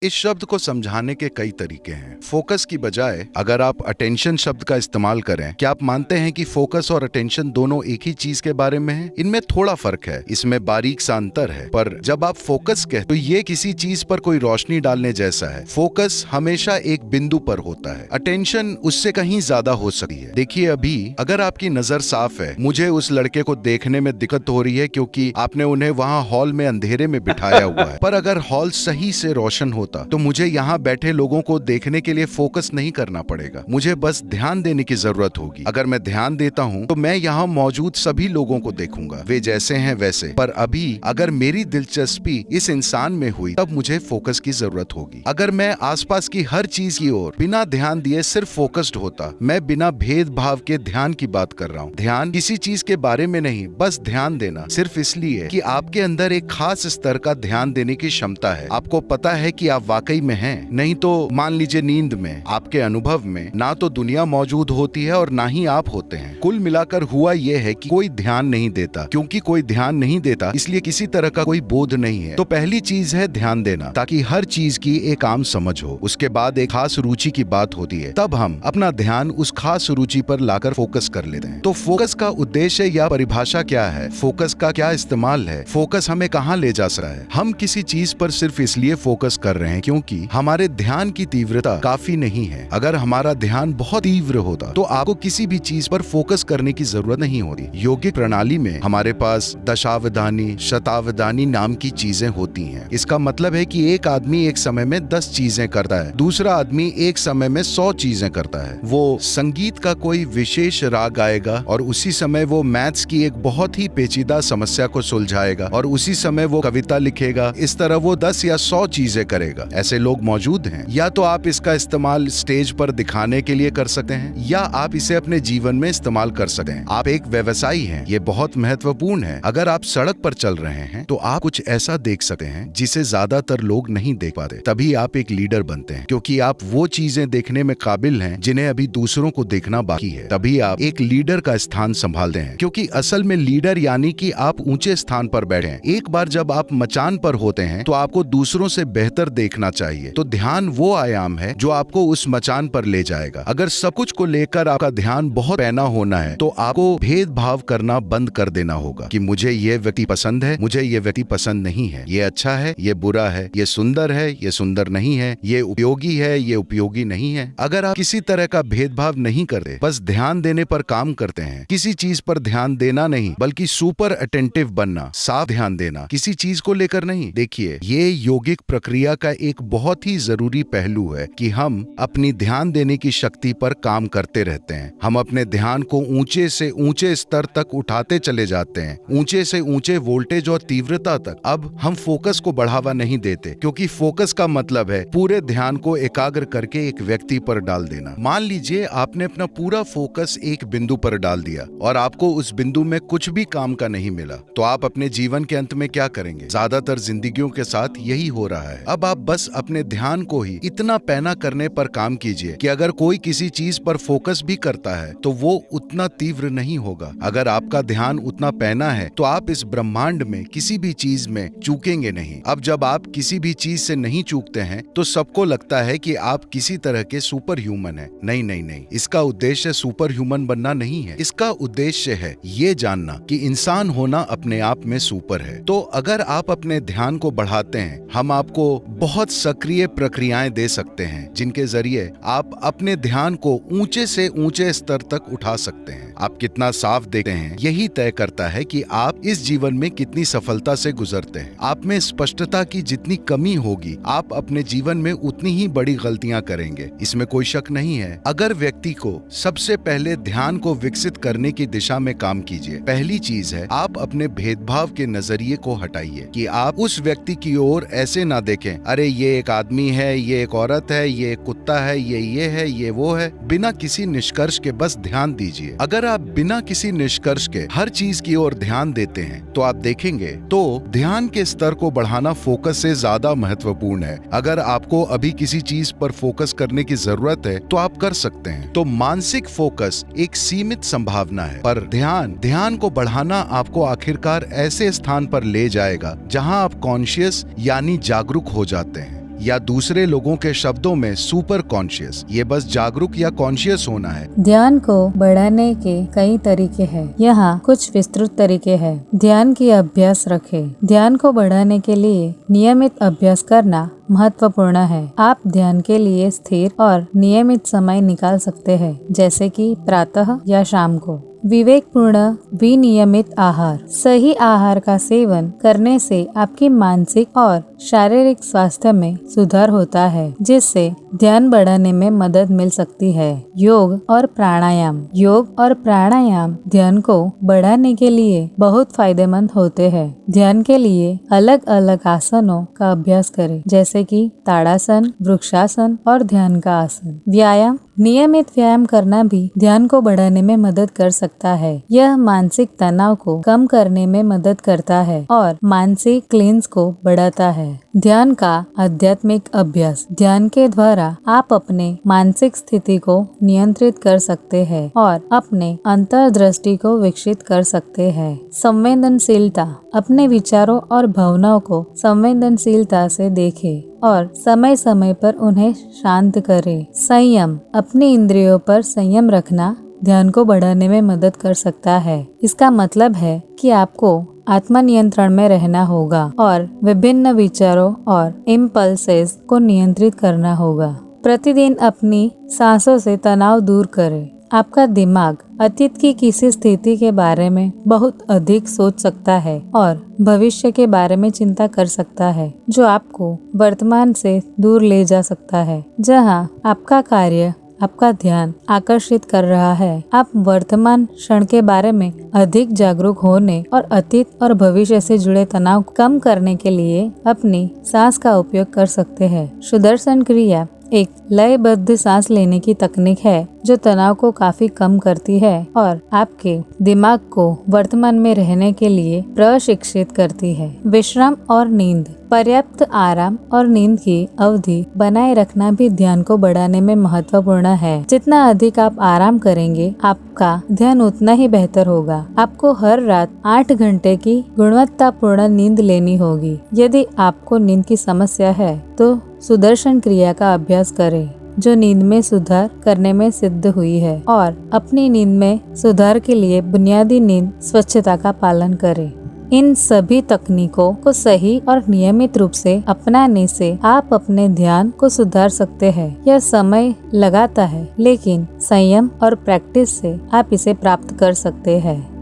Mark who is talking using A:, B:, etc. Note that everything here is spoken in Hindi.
A: इस शब्द को समझाने के कई तरीके हैं। फोकस की बजाय अगर आप अटेंशन शब्द का इस्तेमाल करें, क्या आप मानते हैं कि फोकस और अटेंशन दोनों एक ही चीज के बारे में है? इनमें थोड़ा फर्क है, इसमें बारीक सा अंतर है, पर जब आप फोकस कहते तो ये किसी चीज पर कोई रोशनी डालने जैसा है। फोकस हमेशा एक बिंदु पर होता है, अटेंशन उससे कहीं ज्यादा हो सकती है। देखिए, अभी अगर आपकी नजर साफ है, मुझे उस लड़के को देखने में दिक्कत हो रही है क्योंकि आपने उन्हें वहां हॉल में अंधेरे में बिठाया हुआ है। पर अगर हॉल सही से रोशन होता तो मुझे यहाँ बैठे लोगों को देखने के लिए फोकस नहीं करना पड़ेगा, मुझे बस ध्यान देने की जरूरत होगी। अगर मैं ध्यान देता हूँ तो मैं यहाँ मौजूद सभी लोगों को देखूंगा, वे जैसे हैं वैसे। पर अभी अगर मेरी दिलचस्पी इस इंसान में हुई तब मुझे फोकस की जरूरत होगी। अगर मैं आसपास की हर चीज की ओर बिना ध्यान दिए सिर्फ फोकस्ड होता, मैं बिना भेदभाव के ध्यान की बात कर रहा हूँ। ध्यान किसी चीज के बारे में नहीं, बस ध्यान देना, सिर्फ इसलिए कि आपके अंदर एक खास स्तर का ध्यान देने की क्षमता है। आपको पता है कि आप वाकई में हैं, नहीं तो मान लीजिए नींद में, आपके अनुभव में ना तो दुनिया मौजूद होती है और ना ही आप होते हैं। कुल मिलाकर हुआ यह है कि कोई ध्यान नहीं देता। क्योंकि कोई ध्यान नहीं देता, इसलिए किसी तरह का कोई बोध नहीं है। तो पहली चीज है ध्यान देना, ताकि हर चीज की एक आम समझ हो। उसके बाद एक खास रुचि की बात होती है, तब हम अपना ध्यान उस खास रुचि पर लाकर फोकस कर लेते हैं। तो फोकस का उद्देश्य या परिभाषा क्या है? फोकस का क्या इस्तेमाल है? फोकस हमें कहाँ ले जा सकता है? हम किसी चीज पर सिर्फ इसलिए फोकस कर रहे हैं क्योंकि हमारे ध्यान की तीव्रता काफी नहीं है। अगर हमारा ध्यान बहुत तीव्र होता तो आपको किसी भी चीज पर फोकस करने की जरूरत नहीं होती। योगिक प्रणाली में हमारे पास दशावधानी, शतावधानी नाम की चीजें होती हैं। इसका मतलब है कि एक आदमी एक समय में 10 चीजें करता है, दूसरा आदमी एक समय में 100 चीजें करता है। वो संगीत का कोई विशेष राग गाएगा और उसी समय वो मैथ्स की एक बहुत ही पेचीदा समस्या को सुलझाएगा और उसी समय वो कविता लिखेगा। इस तरह वो 10 या 100 चीजें करेगा। ऐसे लोग मौजूद हैं। या तो आप इसका इस्तेमाल स्टेज पर दिखाने के लिए कर सकते हैं, या आप इसे अपने जीवन में इस्तेमाल कर सकते हैं। आप एक व्यवसायी हैं, ये बहुत महत्वपूर्ण है। अगर आप सड़क पर चल रहे हैं तो आप कुछ ऐसा देख सकते हैं जिसे ज्यादातर लोग नहीं देख पाते। तभी आप एक लीडर बनते हैं, क्योंकि आप वो चीजें देखने में काबिल हैं जिन्हें अभी दूसरों को देखना बाकी है। तभी आप एक लीडर का स्थान संभालते हैं, क्योंकि असल में लीडर यानी कि आप ऊंचे स्थान पर बैठे हैं। एक बार जब आप मचान पर होते हैं तो आपको दूसरों से बेहतर देखना चाहिए। तो ध्यान वो आयाम है जो आपको उस मचान पर ले जाएगा। अगर सब कुछ को लेकर आपका ध्यान बहुत पैना होना है तो आपको भेदभाव करना बंद कर देना होगा कि मुझे ये व्यक्ति पसंद है, मुझे ये व्यक्ति पसंद नहीं है, ये अच्छा है, ये बुरा है, ये सुंदर है, ये सुंदर नहीं है, ये उपयोगी है, ये उपयोगी नहीं है। अगर आप किसी तरह का भेदभाव नहीं करते, बस ध्यान देने पर काम करते हैं, किसी चीज पर ध्यान देना नहीं बल्कि सुपर अटेंटिव बनना, साफ ध्यान देना, किसी चीज को लेकर नहीं। देखिए, ये योगिक प्रक्रिया का एक बहुत ही जरूरी पहलू है कि हम अपनी ध्यान देने की शक्ति पर काम करते रहते हैं। हम अपने ध्यान को ऊंचे से ऊंचे स्तर तक उठाते चले जाते हैं, ऊंचे से ऊंचे वोल्टेज और तीव्रता तक। अब हम फोकस को बढ़ावा नहीं देते, क्योंकि फोकस का मतलब है पूरे ध्यान को एकाग्र करके एक व्यक्ति पर डाल देना। मान लीजिए आपने अपना पूरा फोकस एक बिंदु पर डाल दिया और आपको उस बिंदु में कुछ भी काम का नहीं मिला, तो आप अपने जीवन के अंत में क्या करेंगे? ज्यादातर जिंदगियों के साथ यही हो रहा है। अब आप बस अपने ध्यान को ही इतना पैना करने पर काम कीजिए कि अगर कोई किसी चीज पर फोकस भी करता है तो वो उतना तीव्र नहीं होगा। अगर आपका ध्यान उतना पैना है तो आप इस ब्रह्मांड में किसी भी चीज में चूकेंगे नहीं। अब जब आप किसी भी चीज से नहीं चूकते हैं तो सबको लगता है कि आप किसी तरह के सुपर ह्यूमन हैं। नहीं नहीं नहीं, इसका उद्देश्य सुपर ह्यूमन बनना नहीं है। इसका उद्देश्य है ये जानना कि इंसान होना अपने आप में सुपर है। तो अगर आप अपने ध्यान को बढ़ाते हैं, हम आपको बहुत सक्रिय प्रक्रियाएं दे सकते हैं जिनके जरिए आप अपने ध्यान को ऊंचे से ऊंचे स्तर तक उठा सकते हैं। आप कितना साफ देखते हैं यही तय करता है कि आप इस जीवन में कितनी सफलता से गुजरते हैं। आप में स्पष्टता की जितनी कमी होगी, आप अपने जीवन में उतनी ही बड़ी गलतियां करेंगे, इसमें कोई शक नहीं है। अगर व्यक्ति को सबसे पहले ध्यान को विकसित करने की दिशा में काम कीजिए। पहली चीज है, आप अपने भेदभाव के नजरिए को हटाइए कि आप उस व्यक्ति की ओर ऐसे ना देखें, अरे ये एक आदमी है, ये एक औरत है, ये एक कुत्ता है, ये है, ये वो है। बिना किसी निष्कर्ष के बस ध्यान दीजिए। अगर आप बिना किसी निष्कर्ष के हर चीज की ओर ध्यान देते हैं तो आप देखेंगे तो ध्यान के स्तर को बढ़ाना फोकस से ज्यादा महत्वपूर्ण है। अगर आपको अभी किसी चीज पर फोकस करने की जरूरत है तो आप कर सकते हैं। तो मानसिक फोकस एक सीमित संभावना है, पर ध्यान को बढ़ाना आपको आखिरकार ऐसे स्थान पर ले जाएगा जहां आप कॉन्शियस यानी जागरूक हो जाते हैं। या दूसरे लोगों के शब्दों में सुपर कॉन्शियस। ये बस जागरूक या कॉन्शियस होना है।
B: ध्यान को बढ़ाने के कई तरीके हैं। यहाँ कुछ विस्तृत तरीके हैं। ध्यान की अभ्यास रखें। ध्यान को बढ़ाने के लिए नियमित अभ्यास करना महत्वपूर्ण है। आप ध्यान के लिए स्थिर और नियमित समय निकाल सकते हैं, जैसे कि प्रातः या शाम को। विवेकपूर्ण विनियमित आहार। सही आहार का सेवन करने से आपकी मानसिक और शारीरिक स्वास्थ्य में सुधार होता है, जिससे ध्यान बढ़ाने में मदद मिल सकती है। योग और प्राणायाम। योग और प्राणायाम ध्यान को बढ़ाने के लिए बहुत फायदेमंद होते हैं। ध्यान के लिए अलग अलग आसनों का अभ्यास करें, जैसे कि ताड़ासन, वृक्षासन और ध्यान का आसन। व्यायाम। नियमित व्यायाम करना भी ध्यान को बढ़ाने में मदद कर सकता है। यह मानसिक तनाव को कम करने में मदद करता है और मानसिक क्लेंस को बढ़ाता है। ध्यान का आध्यात्मिक अभ्यास। ध्यान के द्वारा आप अपने मानसिक स्थिति को नियंत्रित कर सकते हैं और अपने अंतर्दृष्टि को विकसित कर सकते हैं। संवेदनशीलता। अपने विचारों और भावनाओं को संवेदनशीलता से देखें और समय समय पर उन्हें शांत करें। संयम। अपनी इंद्रियों पर संयम रखना ध्यान को बढ़ाने में मदद कर सकता है। इसका मतलब है कि आपको आत्मनियंत्रण में रहना होगा और विभिन्न विचारों और इम्पल्सेस को नियंत्रित करना होगा। प्रतिदिन अपनी सांसों से तनाव दूर करें। आपका दिमाग अतीत की किसी स्थिति के बारे में बहुत अधिक सोच सकता है और भविष्य के बारे में चिंता कर सकता है, जो आपको वर्तमान से दूर ले जा सकता है। जहां आपका कार्य आपका ध्यान आकर्षित कर रहा है, आप वर्तमान क्षण के बारे में अधिक जागरूक होने और अतीत और भविष्य से जुड़े तनाव कम करने के लिए अपनी सांस का उपयोग कर सकते हैं। सुदर्शन क्रिया एक लयबद्ध सांस लेने की तकनीक है, जो तनाव को काफी कम करती है और आपके दिमाग को वर्तमान में रहने के लिए प्रशिक्षित करती है। विश्राम और नींद। पर्याप्त आराम और नींद की अवधि बनाए रखना भी ध्यान को बढ़ाने में महत्वपूर्ण है। जितना अधिक आप आराम करेंगे, आपका ध्यान उतना ही बेहतर होगा। आपको हर रात 8 घंटे की गुणवत्तापूर्ण नींद लेनी होगी। यदि आपको नींद की समस्या है तो सुदर्शन क्रिया का अभ्यास करें, जो नींद में सुधार करने में सिद्ध हुई है, और अपनी नींद में सुधार के लिए बुनियादी नींद स्वच्छता का पालन करें। इन सभी तकनीकों को सही और नियमित रूप से अपनाने से आप अपने ध्यान को सुधार सकते हैं। यह समय लगाता है, लेकिन संयम और प्रैक्टिस से आप इसे प्राप्त कर सकते हैं।